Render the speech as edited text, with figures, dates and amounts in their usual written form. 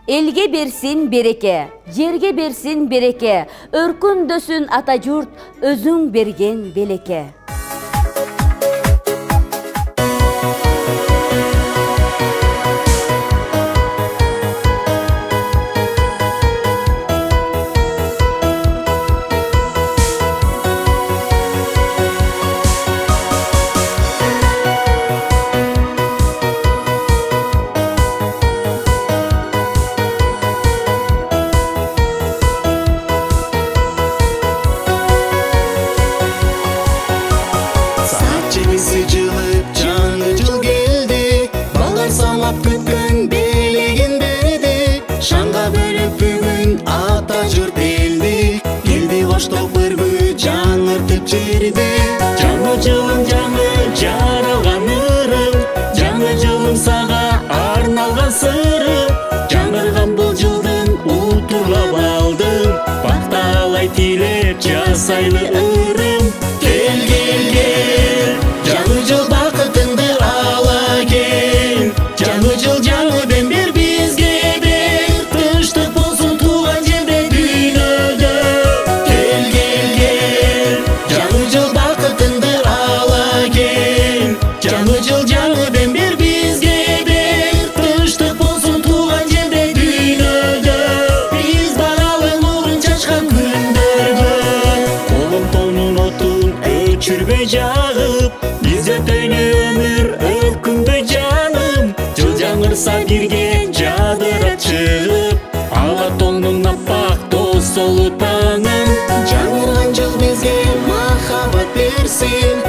Elge bersin береке, жерге берsin береке, өркүндөсүн ата журт, өзүң берген белеке. Жылып жаңы жыл келди, балдар санап күткөн белегин берди. Шаңга бөлүп бүгүн ата журт элди, келди коштоп өргү жаңыртып жерди. Жаңы жылым жаңы жаралган ырым, жаңы жылым сага арналган сырым. Жаңырган бул жылдын утурлап алдым, бакталай тилеп жасайлы ырым. Кел кел кел, жаңы жыл бақытыңды ала кел. Жаңы жыл жаңыдан бер бизге бер, тынчтык болсун туган жерде дүйнөдө. Кел кел кел, жаңы жыл бақытыңды ала кел. Жаңы жыл жаңыдан бер бизге бер, тынчтык болсун туган жерде дүйнөдө. Биз багалы нурун чачкан күндөргө, колум тонун отун өчүрбөй жагып, бизде төйнө өмүр өкүнбөй жаным. Жыл жаңырса бирге жадырап чыгып, ала тоңдун аппак тосолу таңын. Жаңырган жыл бизге махаббат берсин,